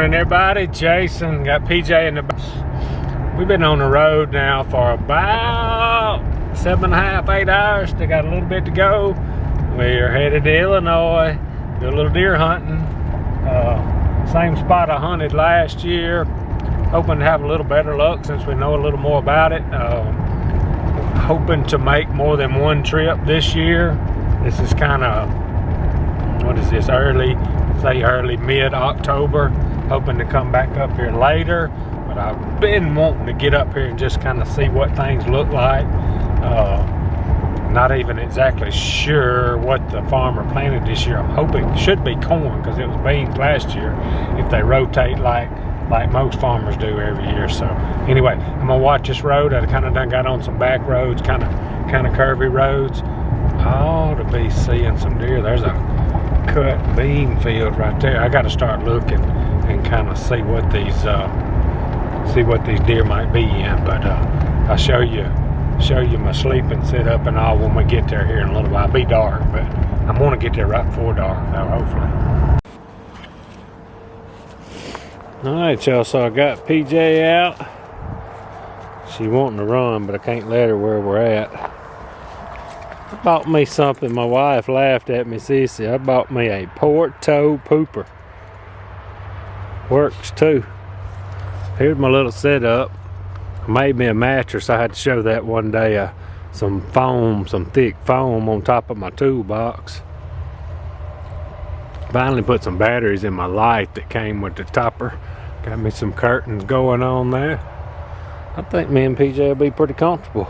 Morning everybody, Jason, got PJ in the bus. We've been on the road now for about 7.5, 8 hours. They got a little bit to go. We're headed to Illinois, do a little deer hunting. Same spot I hunted last year. Hoping to have a little better luck since we know a little more about it. Hoping to make more than one trip this year. This is kind of, what is this, early mid-October. Hoping to come back up here later, but I've been wanting to get up here and just kind of see what things look like. Not even exactly sure what the farmer planted this year. I'm hoping it should be corn because it was beans last year if they rotate like most farmers do every year. So anyway, I'm gonna watch this road. I kind of done got on some back roads, kind of curvy roads. I ought to be seeing some deer. There's a cut bean field right there. I got to start looking and kind of see what these deer might be in. But I'll show you my sleeping setup and all when we get there here in a little while. It'll be dark, but I'm gonna get there right before dark though, hopefully. All right, y'all, so I got PJ out. She wanting to run, but I can't let her where we're at. I bought me something. My wife laughed at me, Sissy. I bought me a port-toe pooper. Works too. Here's my little setup. I made me a mattress. I had to show that one day. Some thick foam on top of my toolbox. Finally put some batteries in my light that came with the topper. Got me some curtains going on there. I think me and PJ will be pretty comfortable.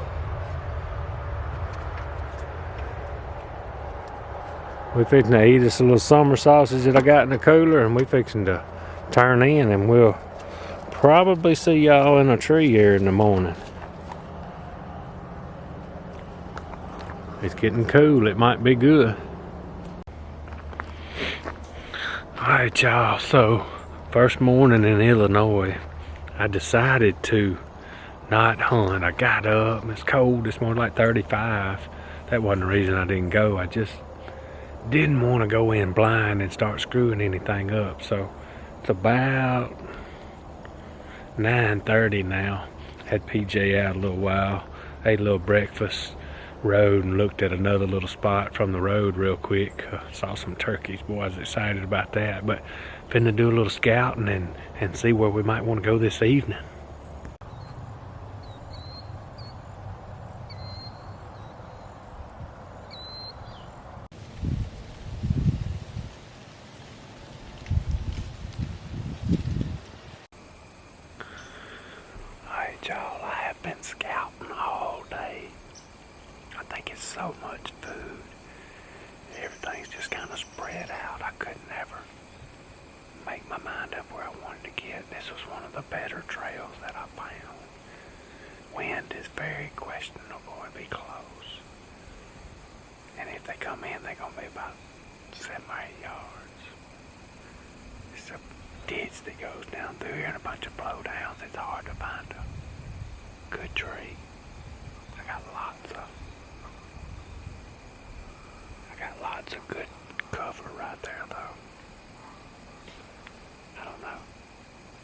We fixing to eat us a little summer sausage that I got in the cooler, and we fixing to turn in, and we'll probably see y'all in a tree here in the morning. It's getting cool. It might be good. Alright, y'all, so first morning in Illinois, I decided to not hunt. I got up, it's cold, it's more like 35. That wasn't the reason I didn't go. I just didn't want to go in blind and start screwing anything up. So it's about 9:30 now. Had PJ out a little while, ate a little breakfast, rode and looked at another little spot from the road real quick. Saw some turkeys. Boy, I was excited about that. But finna do a little scouting and see where we might want to go this evening. Y'all, I have been scouting all day. I think it's so much food. Everything's just kind of spread out. I couldn't ever make my mind up where I wanted to get. This was one of the better trails that I found. Wind is very questionable. It'll be close. And if they come in, they're going to be about 7 or 8 yards. It's a ditch that goes down through here and a bunch of blowdowns. It's hard to find a good tree. I got lots of good cover right there though. I don't know.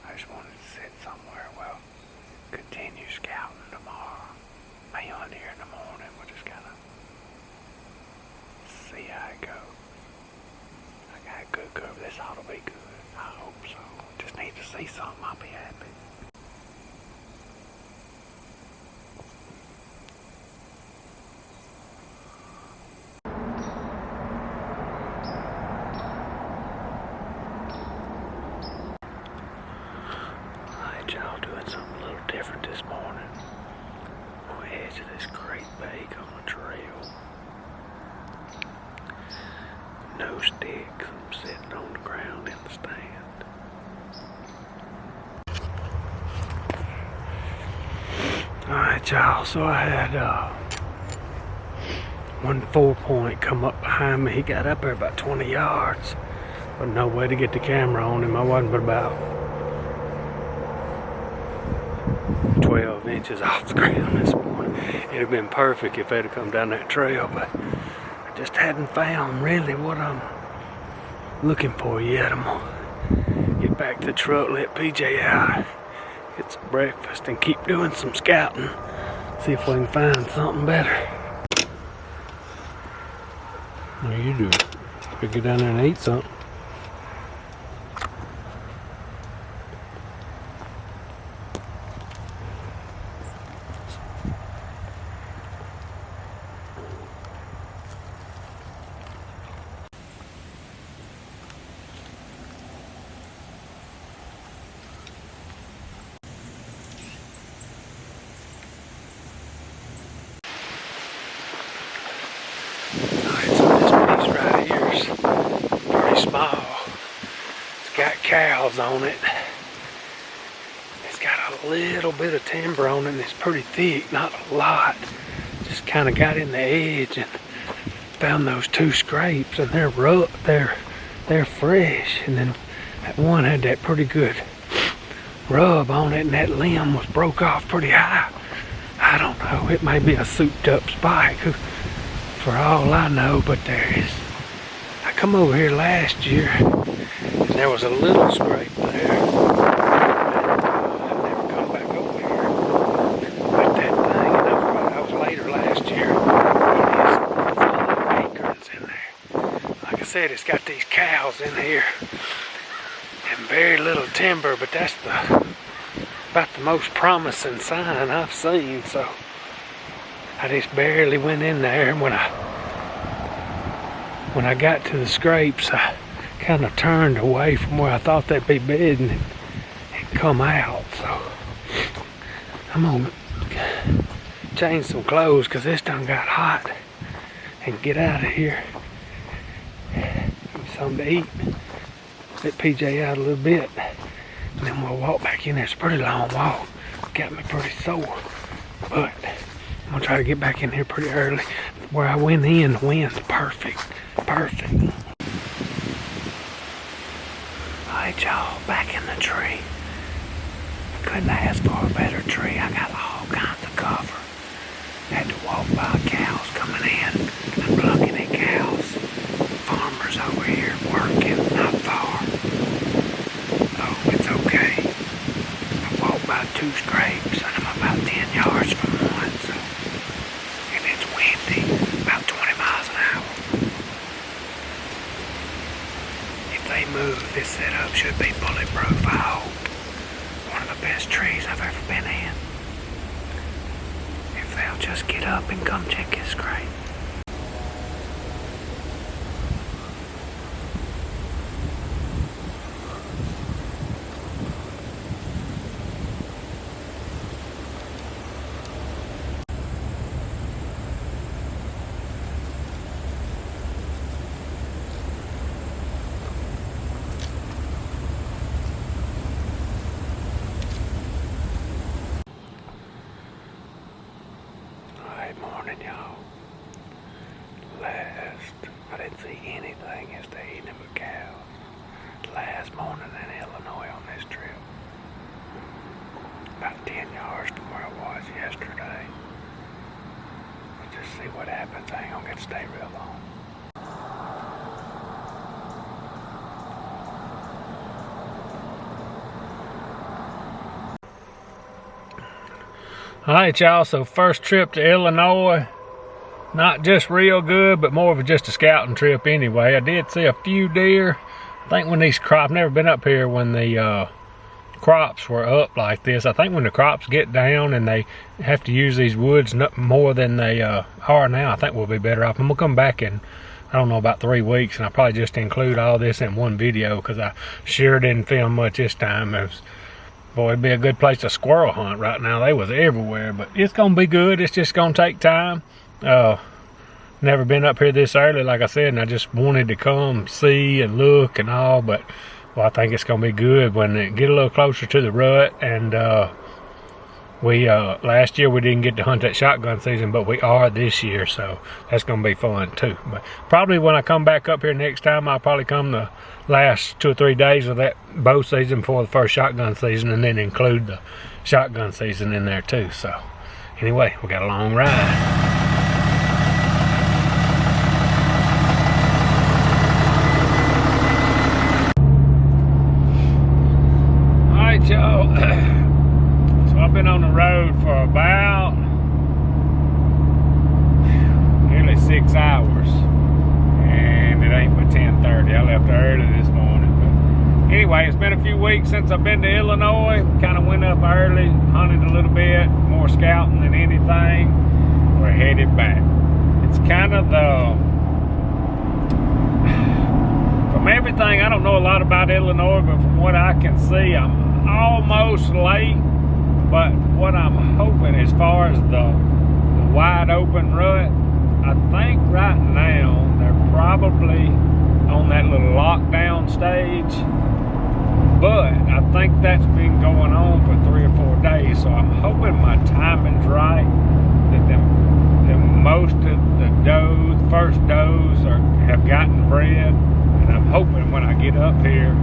I just wanted to sit somewhere. Well, continue scouting tomorrow. May hunt here in the morning. We'll just gotta see how it goes. I got good cover. This ought to be good. I hope so. Just need to see something. I'll be happy. Y'all doing something a little different this morning. On the edge of this great bake on a trail. No sticks. I'm sitting on the ground in the stand. Alright, y'all, so I had one 4-point come up behind me. He got up there about 20 yards. But no way to get the camera on him. I wasn't but about 12 inches off the ground this morning. It'd have been perfect if they'd have come down that trail, but I just hadn't found really what I'm looking for yet. I'm gonna get back to the truck, let PJ out, get some breakfast, and keep doing some scouting. See if we can find something better. What are you doing? Could get down there and eat something. Small. It's got cows on it. It's got a little bit of timber on it and it's pretty thick, not a lot. Just kind of got in the edge and found those 2 scrapes and they're rough, they're fresh. And then that one had that pretty good rub on it and that limb was broke off pretty high. I don't know, it may be a souped up spike for all I know, but there is. I come over here last year and there was a little scrape there. I've never come back over here. But that thing, and I was later last year, it is full of acorns in there. Like I said, it's got these cows in here and very little timber, but that's about the most promising sign I've seen. So I just barely went in there, and when I got to the scrapes, I kind of turned away from where I thought they'd be bedding and come out. So I'm gonna change some clothes because this done got hot and get out of here. Give me something to eat. Let PJ out a little bit and then we'll walk back in there. It's a pretty long walk. Got me pretty sore, but I'm gonna try to get back in here pretty early. Where I went in, the wind's perfect. Perfect. Alright, y'all, back in the tree. Couldn't ask for a better tree. I got all kinds of cover. Had to walk by cows coming in. I'm looking at cows. Farmers over here working, not far. Oh, it's okay. I walked by 2 scrapes and I'm about 10 yards from one, so. And it's windy, about 20 miles an hour. If they move, this setup should be bulletproof, I hope. One of the best trees I've ever been in. If they'll just get up and come check his scrape. Morning, y'all. I didn't see anything yesterday eating but cows. Last morning in Illinois on this trip. About 10 yards from where I was yesterday. Let's just see what happens. I ain't gonna get to stay real long. Alright, y'all, so first trip to Illinois. Not just real good, but more of just a scouting trip anyway. I did see a few deer. I think when these crops, I've never been up here when the crops were up like this. I think when the crops get down and they have to use these woods more than they are now, I think we'll be better off. And we'll come back in, I don't know, about 3 weeks, and I'll probably just include all this in one video because I sure didn't film much this time. Boy, it'd be a good place to squirrel hunt right now. They was everywhere, but it's gonna be good. It's just gonna take time. Never been up here this early, like I said, and I just wanted to come see and look and all, but well, I think it's gonna be good when it get a little closer to the rut. And we last year we didn't get to hunt that shotgun season, but we are this year, so that's gonna be fun too. But probably when I come back up here next time, I'll probably come the last 2 or 3 days of that bow season before the first shotgun season, and then include the shotgun season in there too. So anyway, we got a long ride. anyway, it's been a few weeks since I've been to Illinois. Kind of went up early, hunted a little bit, more scouting than anything. We're headed back. It's kind of from everything, I don't know a lot about Illinois, but from what I can see, I'm almost late. But what I'm hoping, as far as the wide open rut, I think right now they're probably on that little lockdown stage. But I think that's been going on for 3 or 4 days, so I'm hoping my timing's right. That most of the does, first does, have gotten bred, and I'm hoping when I get up here,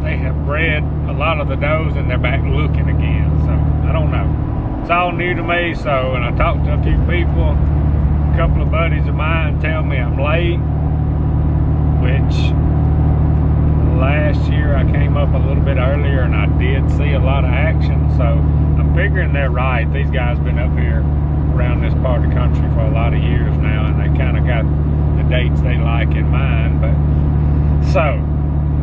they have bred a lot of the does and they're back looking again. So I don't know. It's all new to me. So, and I talked to a few people. A couple of buddies of mine tell me I'm late, which last year I came up a little bit earlier and I did see a lot of action. So I'm figuring they're right. These guys been up here around this part of the country for a lot of years now, and they kind of got the dates they like in mind. But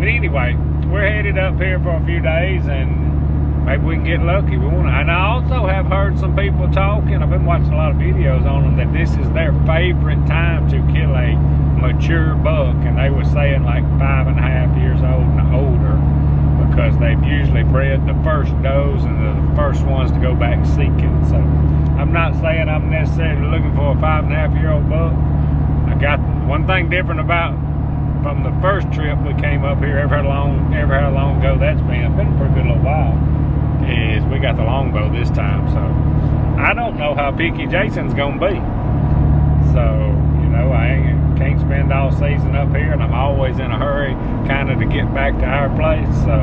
anyway, we're headed up here for a few days, and maybe we can get lucky. And I also have heard some people talking, I've been watching a lot of videos on them, that this is their favorite time to kill a mature buck, and they were saying like 5.5 years old and older, because they've usually bred the first does and they're the first ones to go back seeking. So I'm not saying I'm necessarily looking for a 5.5-year-old buck. I got one thing different about from the first trip we came up here, ever how long ago that's been. It's been a pretty good little while. Is we got the Longbow this time, so I don't know how picky Jason's gonna be. So, you know, I can't spend all season up here, and I'm always in a hurry kind of to get back to our place, so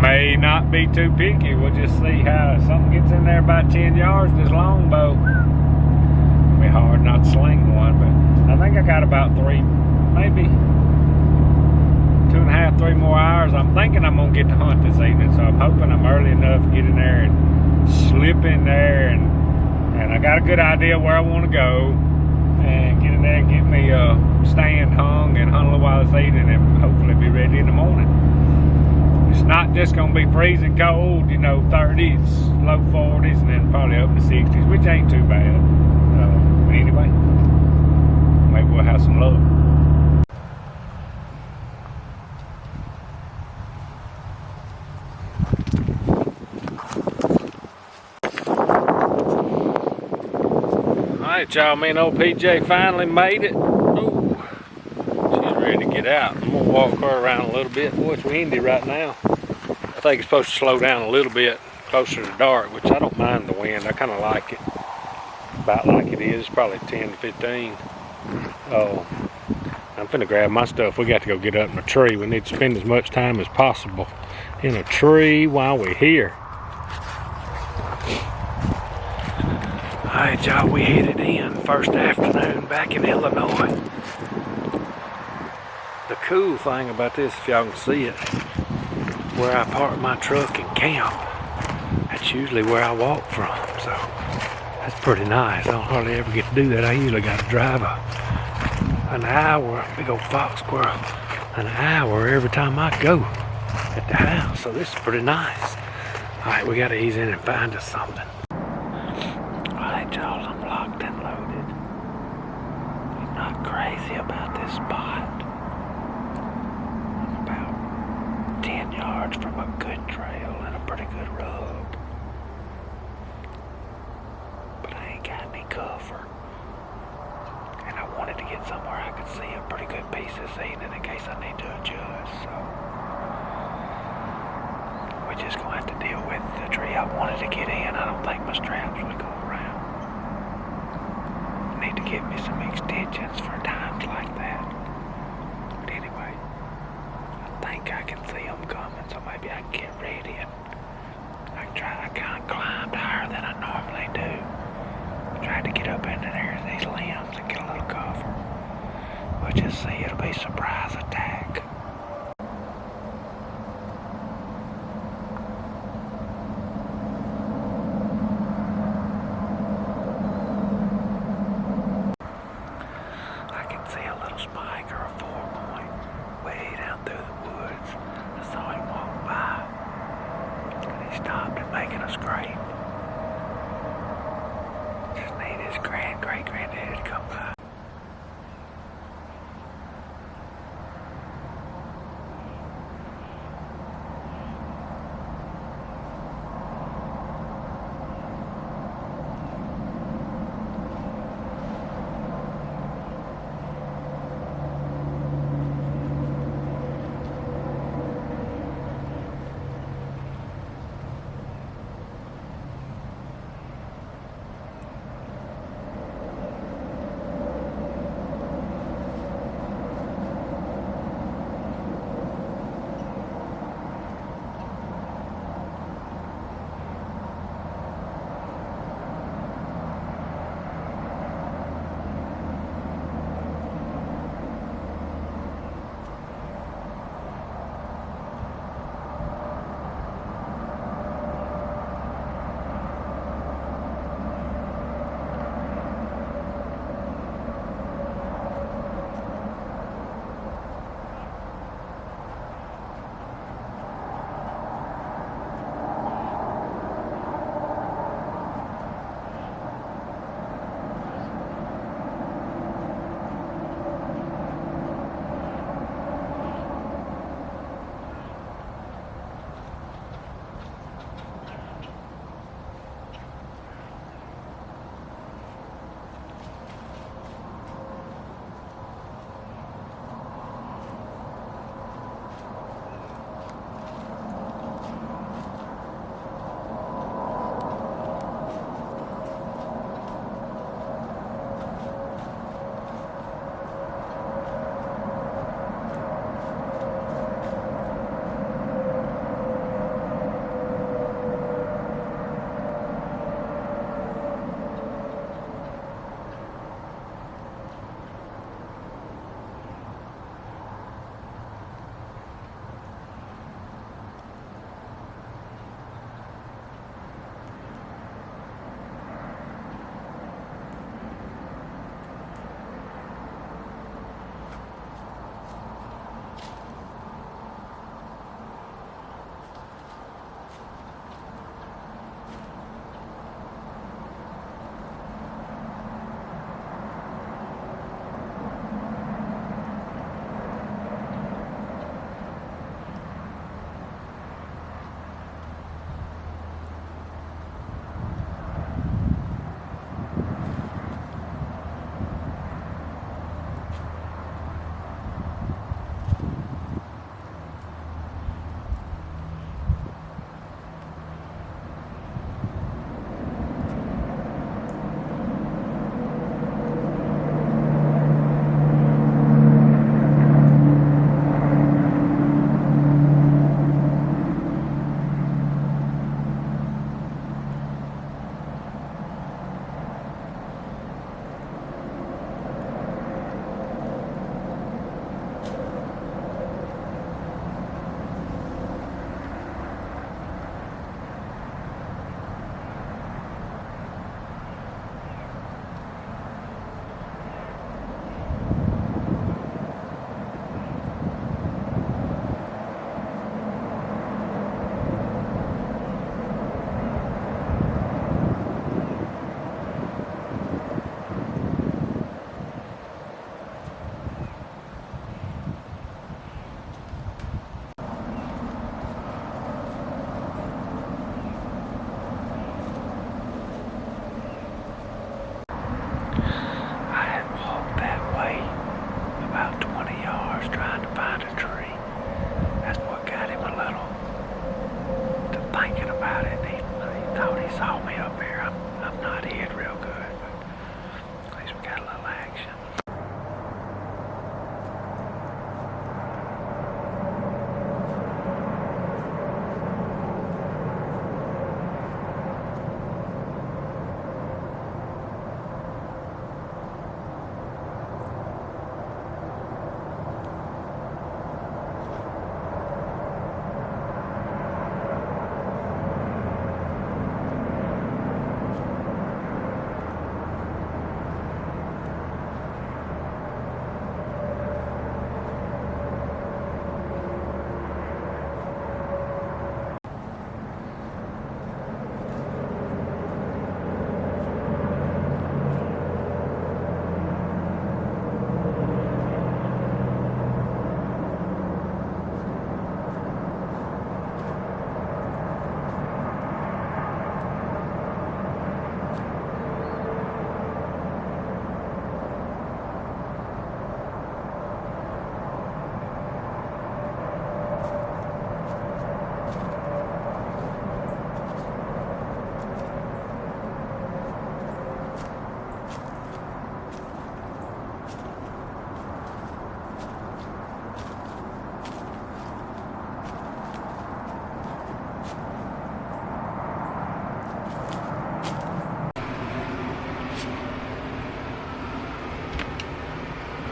may not be too picky. We'll just see how something gets in there about 10 yards, this Longbow. It'll be hard not to sling one, but I think I got about 3, maybe 2.5, 3 more hours. I'm thinking I'm gonna get to hunt this evening, so I'm hoping I'm early enough to get in there and slip in there, and I got a good idea where I want to go, and get in there and get me a stand hung and hunt a little while this evening, and hopefully be ready in the morning. It's not just gonna be freezing cold, you know, 30s, low 40s, and then probably up to 60s, which ain't too bad. But anyway, maybe we'll have some luck. Alright, y'all, me and old PJ finally made it. Ooh, she's ready to get out. I'm gonna walk her around a little bit. Boy, it's windy right now. I think it's supposed to slow down a little bit closer to dark, which I don't mind the wind. I kind of like it. About like it is, probably 10 to 15. Oh, I'm finna grab my stuff. We got to go get up in a tree. We need to spend as much time as possible in a tree while we're here. Alright, y'all, we headed in first afternoon back in Illinois. The cool thing about this, if y'all can see it, where I park my truck and camp, that's usually where I walk from, so that's pretty nice. I don't hardly ever get to do that. I usually got to drive an hour, big old fox squirrel, an hour every time I go at the house, so this is pretty nice. Alright, we got to ease in and find us something. Y'all, I'm locked and loaded. I'm not crazy about this spot. I'm about 10 yards from a good trail and a pretty good rub. But I ain't got any cover. And I wanted to get somewhere I could see a pretty good piece this evening in case I need to adjust. So we're just gonna have to deal with the tree I wanted to get in. I don't think my straps would go around. Need to get me some extensions for times like that. But anyway, I think I can see them coming, so maybe I can get ready and I kind of climbed higher than I normally do. Tried to get up into there these limbs and get a little cover. We'll just see, it'll be a surprise attack.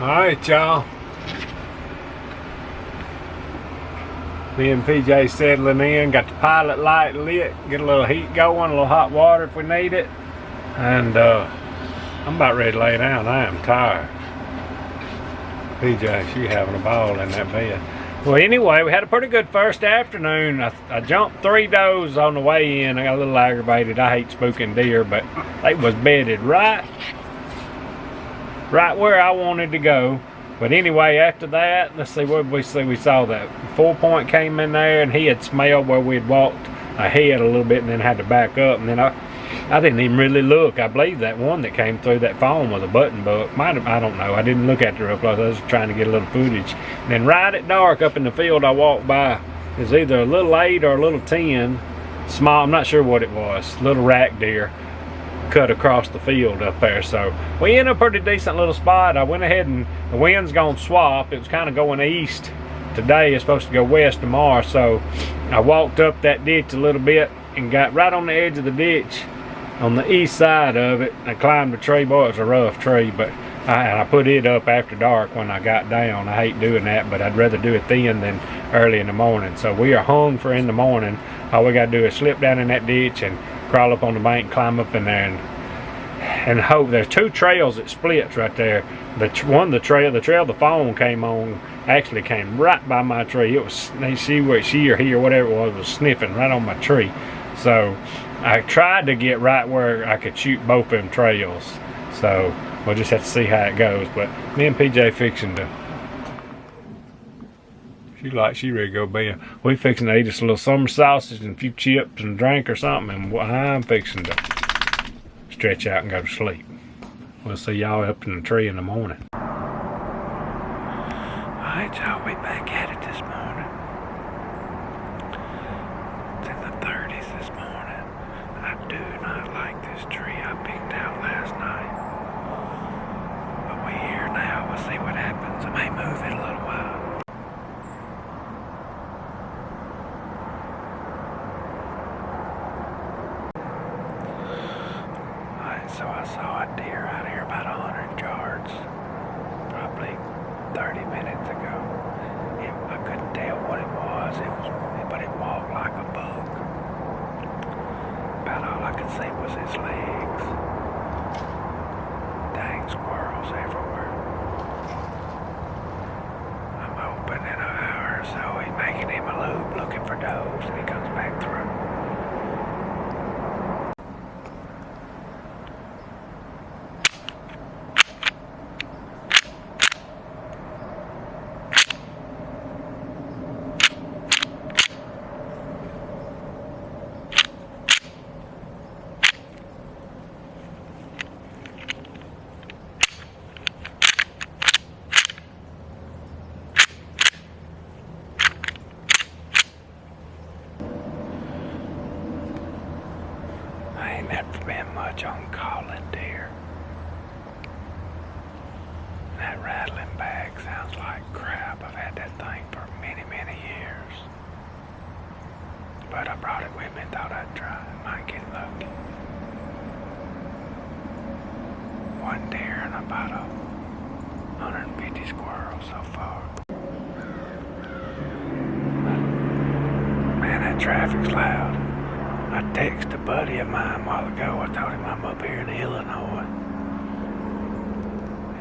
Alright, y'all. Me and PJ settling in, got the pilot light lit, get a little heat going, a little hot water if we need it. And I'm about ready to lay down. I am tired. PJ, she having a ball in that bed. Well, anyway, we had a pretty good first afternoon. I jumped 3 does on the way in. I got a little aggravated. I hate spooking deer, but they was bedded right where I wanted to go. But anyway, after that, let's see, what did we see? We saw that 4-point came in there, and he had smelled where we had walked ahead a little bit and then had to back up. And then I didn't even really look. I believe that one that came through that phone was a button buck. Might have, I don't know. I didn't look at it real close. I was just trying to get a little footage. And then right at dark up in the field I walked by, it was either a little 8 or a little 10. Small, I'm not sure what it was. Little rack deer cut across the field up there. So we in a pretty decent little spot. I went ahead and the wind's gonna swap. It was kind of going east today. It's supposed to go west tomorrow. So I walked up that ditch a little bit and got right on the edge of the ditch on the east side of it. I climbed a tree. Boy, it was a rough tree, but I put it up after dark when I got down. I hate doing that, but I'd rather do it then than early in the morning. So we are hung for in the morning. All we got to do is slip down in that ditch and crawl up on the bank, climb up in there, and hope. There's 2 trails that splits right there. The trail the phone came on actually came right by my tree. It was she or he or whatever it was sniffing right on my tree. So I tried to get right where I could shoot both them trails. So we'll just have to see how it goes. But me and PJ fixing to. She ready to go bed. We fixing to eat us a little summer sausage and a few chips and a drink or something, and I'm fixing to stretch out and go to sleep. We'll see y'all up in the tree in the morning. Alright, y'all, we back at it this morning. It's in the 30s this morning. I do not like this tree I picked out last night. But we're here now. We'll see what happens. I may move it a little while. So I saw a deer out here about 100 yards, probably 30 minutes ago. I couldn't tell what it was, but it walked like a bug. About all I could see was his legs. Dang squirrels everywhere. I'm hoping in an hour or so he's making him a loop looking for does and he comes back through. Never been much on calling deer. That rattling bag sounds like crap. I've had that thing for many, many years. But I brought it with me and thought I'd try. Might get lucky. One deer and about 150 squirrels so far. Man, that traffic's loud. I texted a buddy of mine a while ago. I told him I'm up here in Illinois.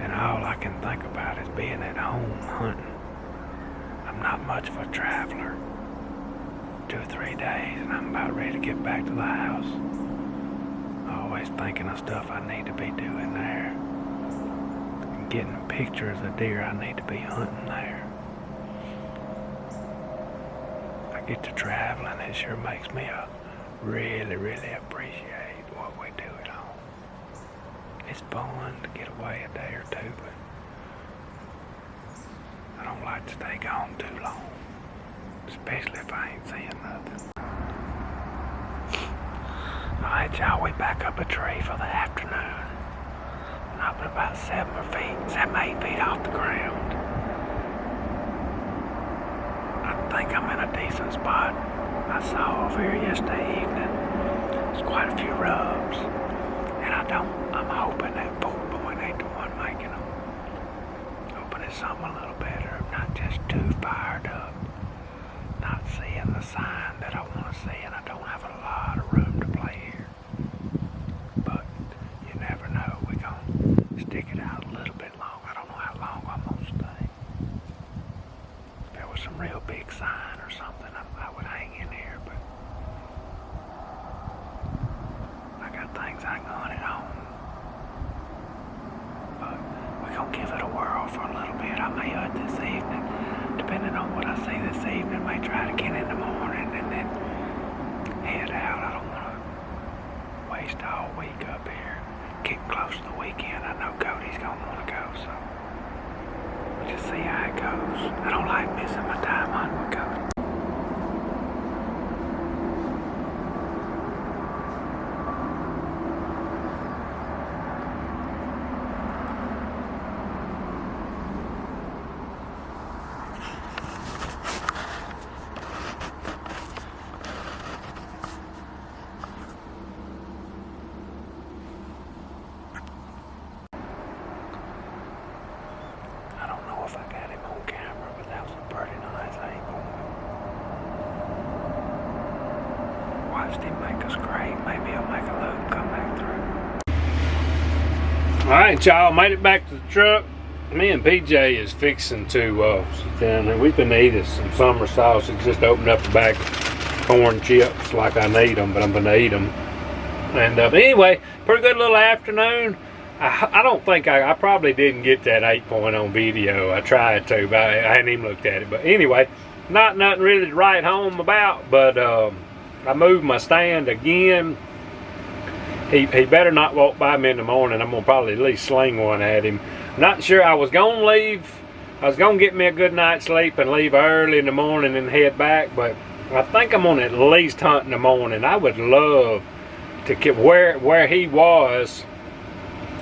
And all I can think about is being at home hunting. I'm not much of a traveler. 2 or 3 days and I'm about ready to get back to the house. Always thinking of stuff I need to be doing there. And getting pictures of deer I need to be hunting there. I get to traveling, it sure makes me really, really appreciate what we do at home. It's fun to get away a day or two, but I don't like to stay gone too long, especially if I ain't seeing nothing. Alright, y'all, we back up a tree for the afternoon. And up at about 7 or 8 feet off the ground. I think I'm in a decent spot. I saw over here yesterday evening. There's quite a few rubs. And I'm hoping that 4.8 to 1 making them. something a little better. I'm not just too fired up. Not seeing the sign that I want to see, and I don't have a lot of room to play here. But you never know. We're going to stick it out a little bit long. I don't know how long I'm going to stay. If there was some real big sign or something, I would hang in here, but I got things I can hunt at home. But we're going to give it a whirl for a little bit. I may hunt this evening. Depending on what I see this evening, may try to get in the morning and then head out. I don't want to waste all week up here. Getting close to the weekend, I know Cody's going to want to go, so we'll just see how it goes. I don't like missing my time hunting with Cody. If I got him on camera, but that was a pretty nice 8-point. Watched him make a scrape. Maybe he'll make a loop and come back through. Alright, y'all, made it back to the truck. Me and PJ is fixing to sit down there. We've been eating some summer sausage. Just opened up the bag of corn chips like I need them, but I'm going to eat them. And anyway, pretty good little afternoon. I don't think I probably didn't get that 8-point on video. I tried to, but I hadn't even looked at it. But anyway, not nothing really to write home about. But I moved my stand again. He better not walk by me in the morning. I'm gonna probably at least sling one at him. Not sure. I was gonna leave. I was gonna get me a good night's sleep and leave early in the morning and head back. But I think I'm gonna at least hunt in the morning. I would love to get where he was.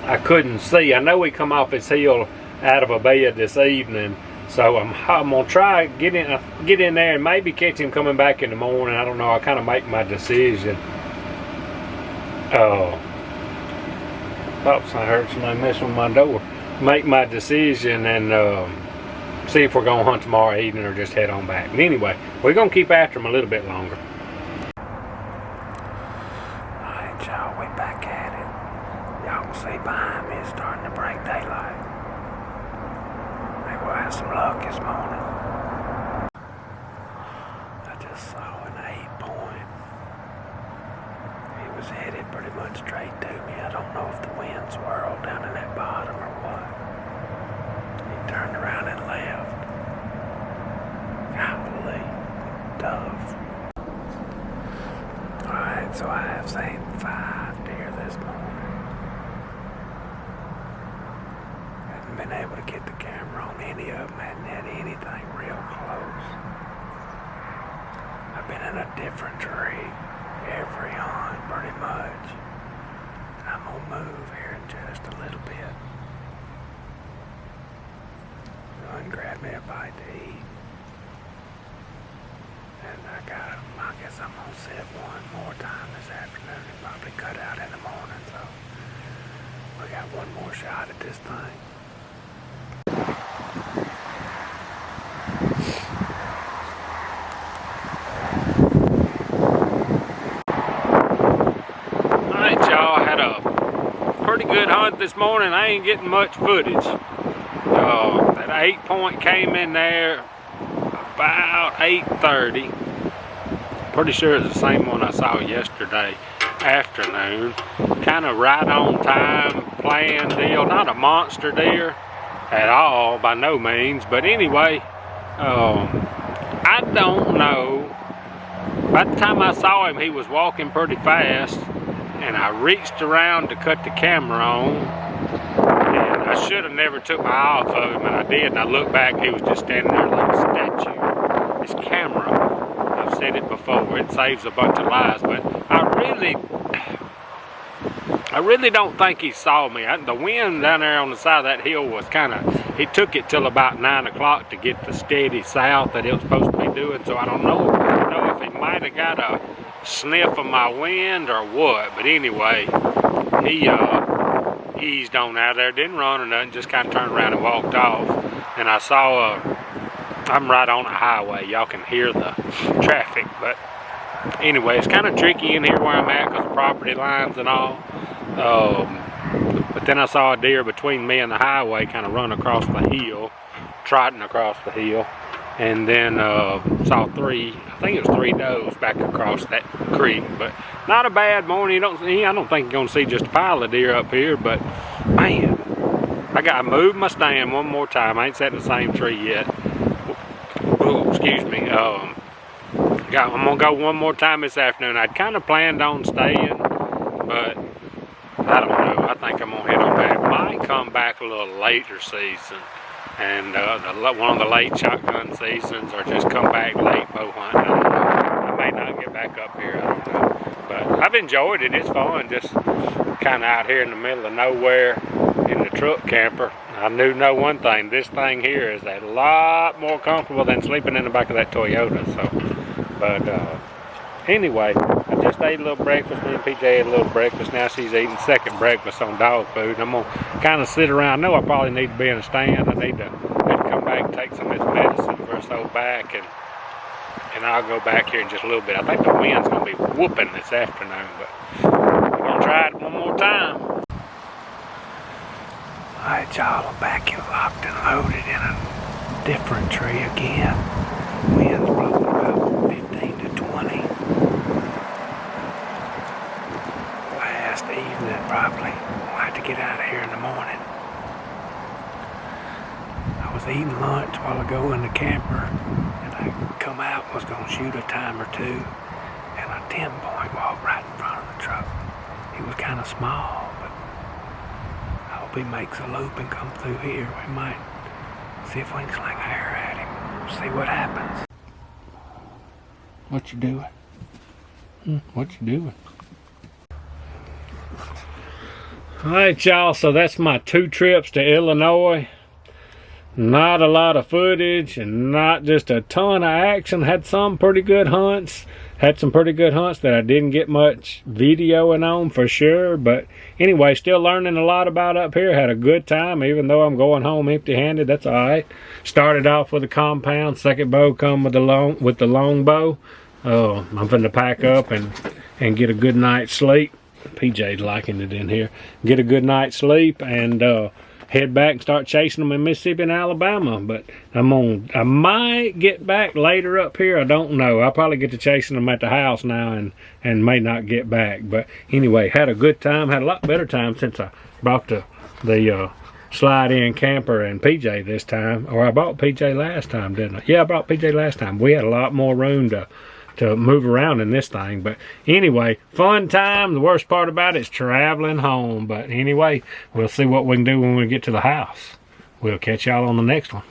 I couldn't see. I know he come off his hill out of a bed this evening, so I'm gonna try get in there and maybe catch him coming back in the morning. I don't know. I kind of make my decision. Oops, I heard somebody messing with my door. Make my decision and see if we're gonna hunt tomorrow evening or just head on back. But anyway, we're gonna keep after him a little bit longer. All right, y'all, we back at it. Y'all can see behind me it's starting to break daylight. Maybe we'll have some luck this morning. I just saw an 8-point. He was headed pretty much straight to me. I don't know if the wind swirled down in that bottom or what. He turned around and left. Golly, tough. Alright, so I have seen 5 deer this morning. Been able to get the camera on any of them, hadn't had anything real close. I've been in a different tree every hunt pretty much. And I'm gonna move here in just a little bit. Go and grab me a bite to eat. And I guess I'm gonna sit one more time this afternoon and probably cut out in the morning, so we got one more shot at this thing. Alright, y'all, I had a pretty good hunt this morning. I ain't getting much footage. That 8-point came in there about 8:30. Pretty sure it's the same one I saw yesterday afternoon. Kind of right on time, planned deal. Not a monster deer at all, by no means. But anyway, I don't know. By the time I saw him, he was walking pretty fast, and I reached around to cut the camera on, and I should have never took my eye off of him, and I did, and I looked back, he was just standing there like a statue. His camera, I've said it before, it saves a bunch of lives, but I really don't think he saw me. The wind down there on the side of that hill was kind of, it took it till about 9 o'clock to get the steady south that it was supposed to be doing, so I don't know if he might have got a sniff of my wind or what, but anyway, he eased on out there, didn't run or nothing, just kind of turned around and walked off. and I saw I'm right on a highway. Y'all can hear the traffic, but anyway, it's kind of tricky in here where I'm at because of property lines and all. But then I saw a deer between me and the highway kind of run across the hill, trotting across the hill. And then saw I think it was 3 does back across that creek. But not a bad morning. I don't think you're going to see just a pile of deer up here. But man, I got to move my stand one more time. I ain't sat in the same tree yet. Oh, excuse me. I'm going to go one more time this afternoon. I'd kind of planned on staying, but I don't know. I think I'm going to head on back. Might come back a little later season. And one of the late shotgun seasons, or just come back late bow hunting. I don't know. I may not get back up here, I don't know. But I've enjoyed it. It's fun, just kind of out here in the middle of nowhere in the truck camper. I know one thing. This thing here is a lot more comfortable than sleeping in the back of that Toyota. So, but anyway, I just ate a little breakfast. Me and PJ ate a little breakfast. Now she's eating second breakfast on dog food. I'm going to kind of sit around. I know I probably need to be in a stand. I need to come back and take some of this medicine for this old back. And I'll go back here in just a little bit. I think the wind's going to be whooping this afternoon. But we're going to try it one more time. Alright, y'all, I'm back here locked and loaded in a different tree again. Wind's blowing about 15 to 20. Last evening, probably. We'll have to get out of here in the morning. I was eating lunch while ago in the camper, and I come out and was going to shoot a time or two, and a 10-point walked right in front of the truck. He was kind of small, but I hope he makes a loop and come through here. We might see if we can sling a hair at him, see what happens. What you doing? What you doing? Alright, y'all, so that's my 2 trips to Illinois. Not a lot of footage and not just a ton of action. Had some pretty good hunts. Had some pretty good hunts that I didn't get much videoing on for sure. But anyway, still learning a lot about up here. Had a good time, even though I'm going home empty-handed. That's alright. Started off with a compound. Second bow come with the longbow. I'm finna pack up and get a good night's sleep. PJ's liking it in here. Get a good night's sleep and head back and start chasing them in Mississippi and Alabama. But I might get back later up here. I don't know. I'll probably get to chasing them at the house now and may not get back. But anyway, had a good time. Had a lot better time since I brought the slide-in camper and PJ this time. Or I bought PJ last time, didn't I? Yeah, I brought PJ last time. We had a lot more room to move around in this thing. But anyway, fun time. The worst part about it is traveling home. But anyway, we'll see what we can do when we get to the house. We'll catch y'all on the next one.